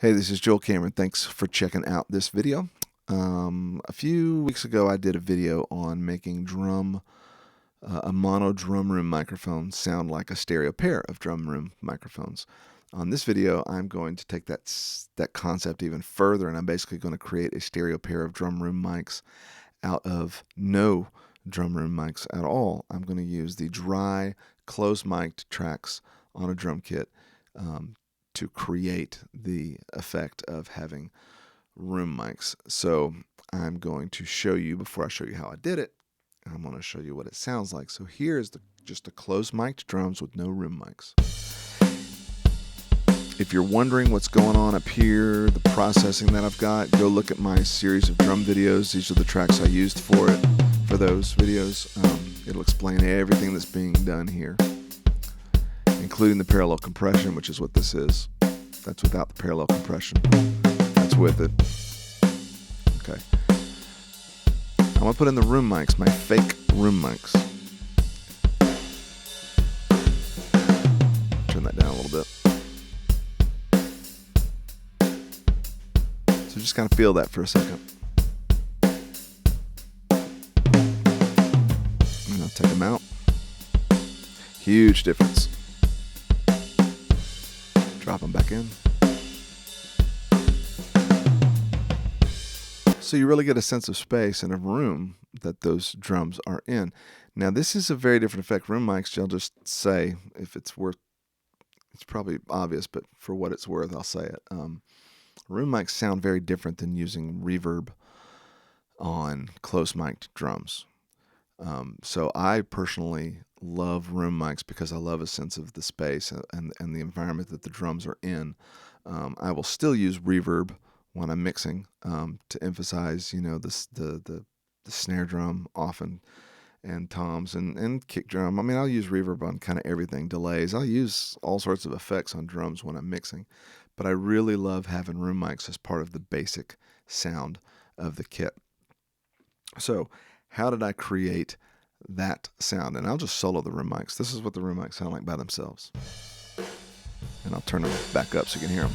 Hey, this is Joel Cameron. Thanks for checking out this video. A few weeks ago, I did a video on making a mono drum room microphone sound like a stereo pair of drum room microphones. On this video, I'm going to take that concept even further, and I'm basically going to create a stereo pair of drum room mics out of no drum room mics at all. I'm going to use the dry, closed mic'd tracks on a drum kit to create the effect of having room mics. So I'm going to show you, before I show you how I did it, I'm going to show you what it sounds like. So here's just the closed mic'd drums with no room mics. If you're wondering what's going on up here, the processing that I've got, go look at my series of drum videos. These are the tracks I used for those videos. It'll explain everything that's being done here, including the parallel compression, which is what this is. That's without the parallel compression. That's with it. Okay. I'm going to put in the room mics, my fake room mics. Turn that down a little bit. So just kind of feel that for a second. And I'll take them out. Huge difference. Drop them back in. So you really get a sense of space and of room that those drums are in. Now this is a very different effect. Room mics, I'll just say, if it's worth, it's probably obvious, but for what it's worth, I'll say it. Room mics sound very different than using reverb on close mic'd drums. So I personally love room mics because I love a sense of the space and the environment that the drums are in. I will still use reverb when I'm mixing to emphasize, the snare drum often, and toms and kick drum. I mean, I'll use reverb on kind of everything, delays. I'll use all sorts of effects on drums when I'm mixing. But I really love having room mics as part of the basic sound of the kit. So how did I create that sound? And I'll just solo the room mics. This is what the room mics sound like by themselves. And I'll turn them back up so you can hear them.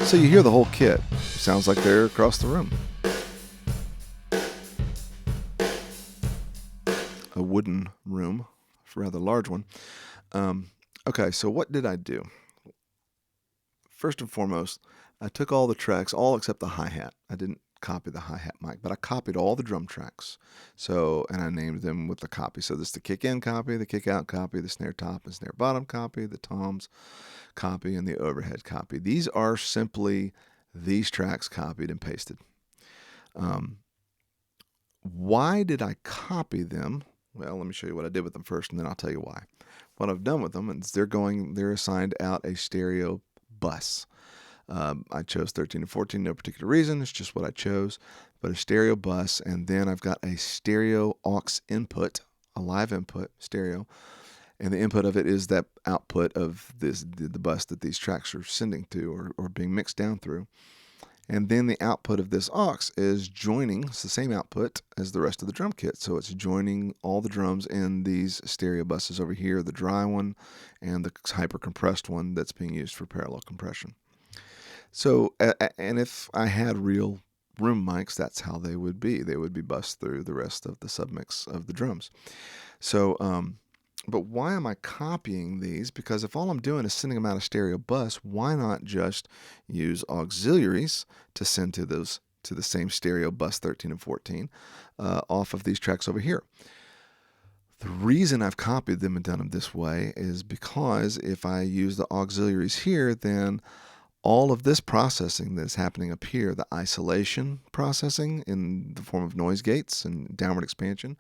So you hear the whole kit. It sounds like they're across the room. A wooden room, a rather large one. Okay, so what did I do? First and foremost, I took all the tracks, all except the hi-hat. I didn't copy the hi-hat mic, but I copied all the drum tracks. And I named them with the copy. So this is the kick-in copy, the kick-out copy, the snare top and snare bottom copy, the toms copy, and the overhead copy. These are simply these tracks copied and pasted. Why did I copy them? Well, let me show you what I did with them first, and then I'll tell you why. What I've done with them is they're assigned out a stereo bus. I chose 13 and 14, no particular reason. It's just what I chose. But a stereo bus, and then I've got a stereo aux input, a live input stereo, and the input of it is that output of the bus that these tracks are sending to or being mixed down through. And then the output of this aux is joining, it's the same output as the rest of the drum kit. So it's joining all the drums in these stereo buses over here, the dry one and the hyper compressed one that's being used for parallel compression. So, and if I had real room mics, that's how they would be. They would be bussed through the rest of the submix of the drums. So, but why am I copying these? Because if all I'm doing is sending them out a stereo bus, why not just use auxiliaries to send to the same stereo bus 13 and 14 off of these tracks over here? The reason I've copied them and done them this way is because if I use the auxiliaries here, then all of this processing that's happening up here, the isolation processing in the form of noise gates and downward expansion,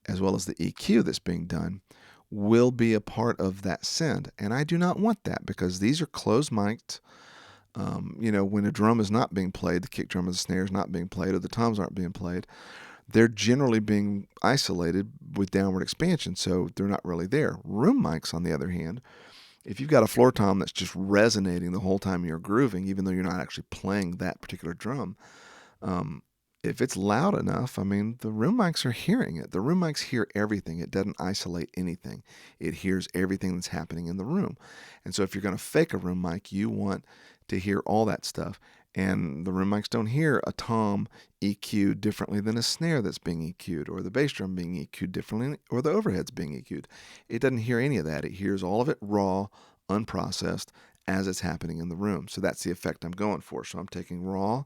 as well as the EQ that's being done, will be a part of that send. And I do not want that because these are closed mic'd. When a drum is not being played, the kick drum or the snare is not being played, or the toms aren't being played, they're generally being isolated with downward expansion, so they're not really there. Room mics, on the other hand, if you've got a floor tom that's just resonating the whole time you're grooving, even though you're not actually playing that particular drum, if it's loud enough, I mean, the room mics are hearing it. The room mics hear everything. It doesn't isolate anything. It hears everything that's happening in the room. And so if you're going to fake a room mic, you want to hear all that stuff. And the room mics don't hear a tom EQ'd differently than a snare that's being EQ'd, or the bass drum being EQ'd differently, or the overheads being EQ'd. It doesn't hear any of that. It hears all of it raw, unprocessed, as it's happening in the room. So that's the effect I'm going for. So I'm taking raw,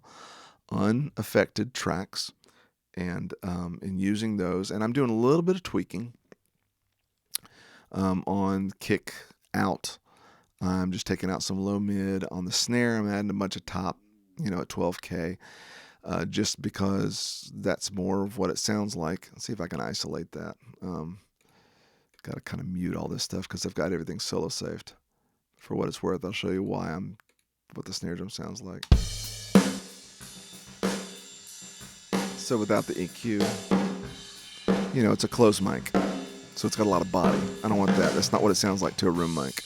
unaffected tracks and using those. And I'm doing a little bit of tweaking on kick out. I'm just taking out some low mid on the snare. I'm adding a bunch of top, at 12K, just because that's more of what it sounds like. Let's see if I can isolate that. Got to kind of mute all this stuff because I've got everything solo saved. For what it's worth, I'll show you what the snare drum sounds like. So without the EQ, it's a closed mic. So it's got a lot of body. I don't want that. That's not what it sounds like to a room mic.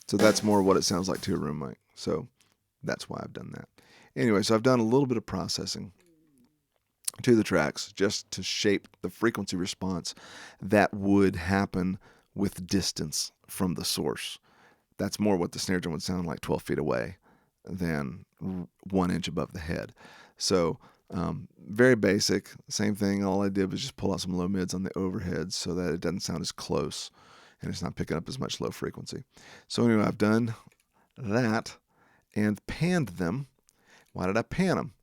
So that's more what it sounds like to a room mic. So that's why I've done that. Anyway, so I've done a little bit of processing to the tracks just to shape the frequency response that would happen with distance from the source. That's more what the snare drum would sound like 12 feet away than 1 inch above the head. So very basic, same thing. All I did was just pull out some low mids on the overheads so that it doesn't sound as close and it's not picking up as much low frequency. So anyway, I've done that and panned them. Why did I pan them?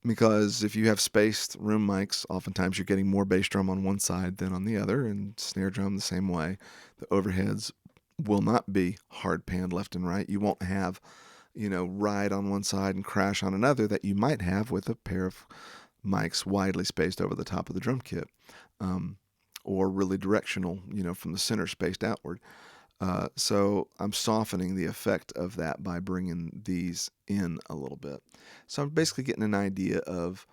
Because if you have spaced room mics, oftentimes you're getting more bass drum on one side than on the other, and snare drum the same way. The overheads will not be hard panned left and right. You won't have, ride on one side and crash on another that you might have with a pair of mics widely spaced over the top of the drum kit, or really directional, from the center spaced outward. So I'm softening the effect of that by bringing these in a little bit. So I'm basically getting an idea of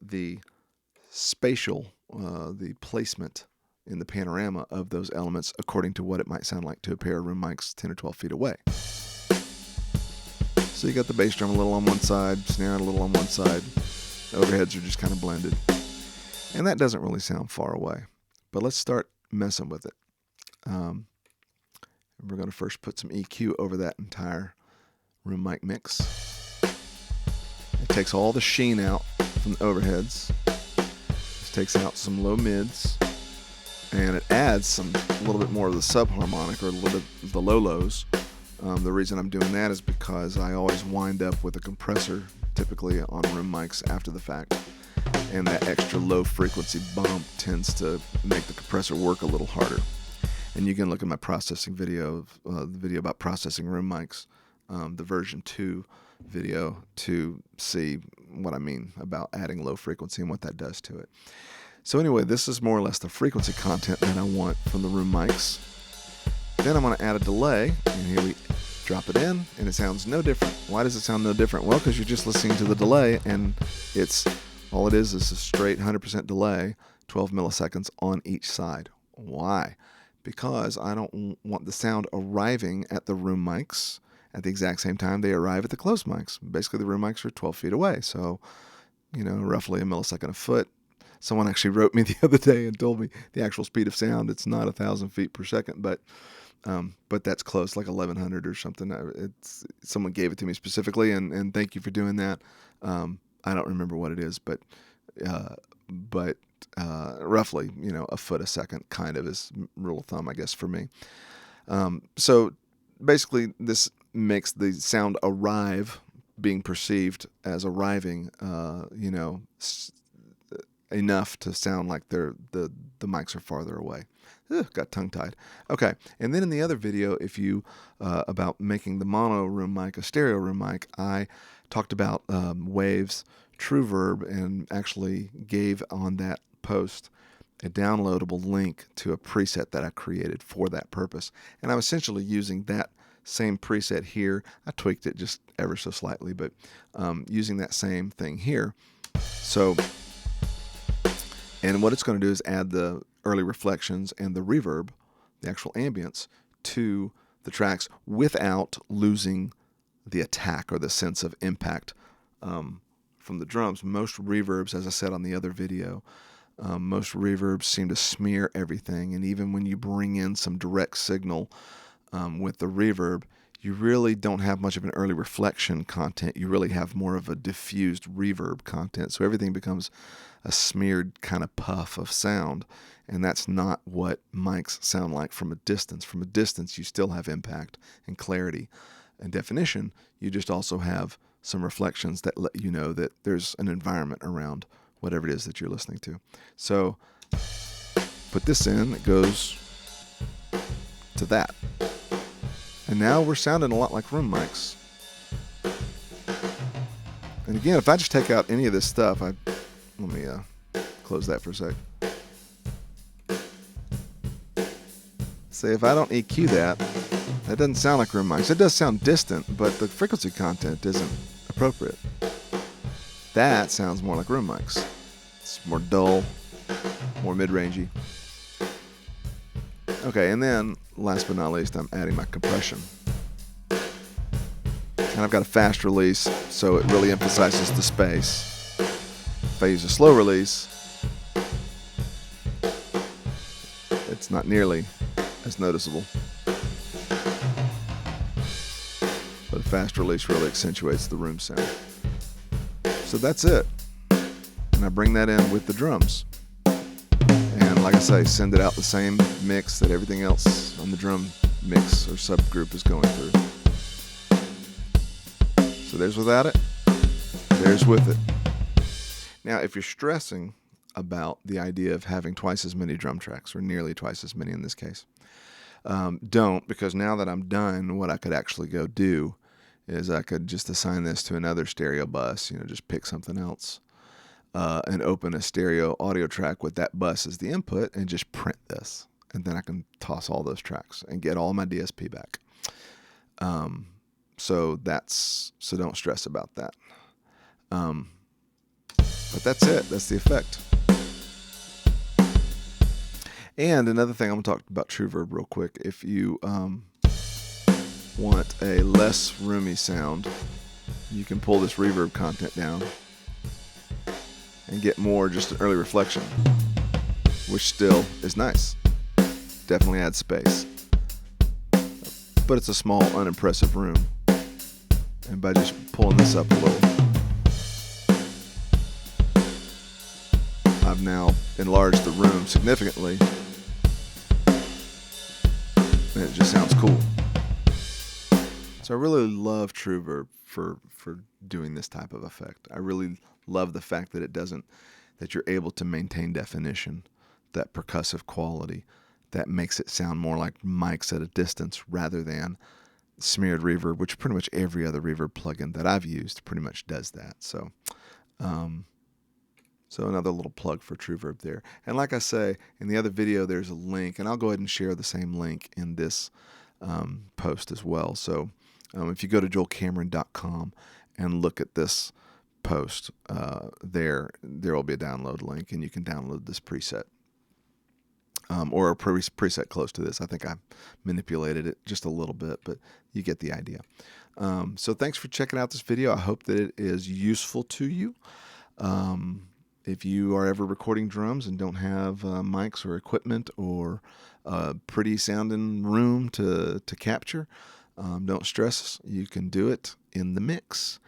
the spatial, the placement in the panorama of those elements according to what it might sound like to a pair of room mics 10 or 12 feet away. So you got the bass drum a little on one side, snare a little on one side, overheads are just kind of blended. And that doesn't really sound far away. But let's start messing with it. We're going to first put some EQ over that entire room mic mix. It takes all the sheen out from the overheads. This takes out some low mids. And it adds a little bit more of the subharmonic, or a little bit of the low lows. The reason I'm doing that is because I always wind up with a compressor, typically on room mics after the fact. And that extra low frequency bump tends to make the compressor work a little harder. And you can look at my processing video, the video about processing room mics, the version 2 video, to see what I mean about adding low frequency and what that does to it. So anyway, this is more or less the frequency content that I want from the room mics. Then I'm going to add a delay, and here we drop it in, and it sounds no different. Why does it sound no different? Well, because you're just listening to the delay, and all it is a straight 100% delay, 12 milliseconds on each side. Why? Because I don't want the sound arriving at the room mics at the exact same time they arrive at the closed mics. Basically, the room mics are 12 feet away, so, roughly a millisecond a foot. Someone actually wrote me the other day and told me the actual speed of sound, it's not 1,000 feet per second, but that's close, like 1,100 or something. Someone gave it to me specifically, and thank you for doing that. I don't remember what it is, but roughly, a foot a second kind of is rule of thumb, I guess, for me. So basically, this makes the sound arrive being perceived as arriving, enough to sound like the mics are farther away. Got tongue-tied. Okay, and then in the other video, if you about making the mono room mic a stereo room mic, I talked about Waves True Verb, and actually gave on that post a downloadable link to a preset that I created for that purpose. And I'm essentially using that same preset here. I tweaked it just ever so slightly, but using that same thing here. So, and what it's going to do is add the early reflections and the reverb, the actual ambience, to the tracks without losing the attack or the sense of impact from the drums. Most reverbs, as I said on the other video, most reverbs seem to smear everything, and even when you bring in some direct signal with the reverb, you really don't have much of an early reflection content. You really have more of a diffused reverb content. So everything becomes a smeared kind of puff of sound, and that's not what mics sound like from a distance. From a distance, you still have impact and clarity and definition. You just also have some reflections that let you know that there's an environment around whatever it is that you're listening to. So put this in, it goes to that. And now we're sounding a lot like room mics. And again, if I just take out any of this stuff, let me close that for a sec. Say if I don't EQ that doesn't sound like room mics. It does sound distant, but the frequency content isn't appropriate. That sounds more like room mics. It's more dull, more mid-rangey. Okay, and then last but not least, I'm adding my compression. And I've got a fast release, so it really emphasizes the space. If I use a slow release, it's not nearly as noticeable. But a fast release really accentuates the room sound. So that's it. And I bring that in with the drums. And like I say, send it out the same mix that everything else on the drum mix or subgroup is going through. So there's without it, there's with it. Now, if you're stressing about the idea of having twice as many drum tracks, or nearly twice as many in this case, don't, because now that I'm done, what I could actually go do is I could just assign this to another stereo bus, just pick something else, and open a stereo audio track with that bus as the input and just print this. And then I can toss all those tracks and get all my DSP back. So don't stress about that. But that's it. That's the effect. And another thing, I'm going to talk about TrueVerb real quick. If you want a less roomy sound, you can pull this reverb content down and get more just an early reflection, which still is nice. Definitely adds space. But it's a small, unimpressive room. And by just pulling this up a little, I've now enlarged the room significantly, and it just sounds cool. So I really love TrueVerb for doing this type of effect. I really love the fact that that you're able to maintain definition, that percussive quality that makes it sound more like mics at a distance rather than smeared reverb, which pretty much every other reverb plugin that I've used pretty much does that. So another little plug for TrueVerb there. And like I say, in the other video, there's a link, and I'll go ahead and share the same link in this post as well. So if you go to joelcameron.com and look at this post, there will be a download link, and you can download this preset. Or a preset close to this. I think I manipulated it just a little bit, but you get the idea. So thanks for checking out this video. I hope that it is useful to you. If you are ever recording drums and don't have mics or equipment or a pretty sounding room to capture, don't stress. You can do it in the mix,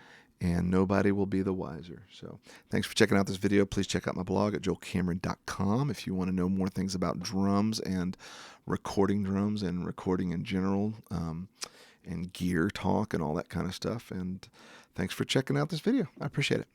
and nobody will be the wiser. So thanks for checking out this video. Please check out my blog at joelcameron.com if you want to know more things about drums and recording in general, and gear talk and all that kind of stuff. And thanks for checking out this video. I appreciate it.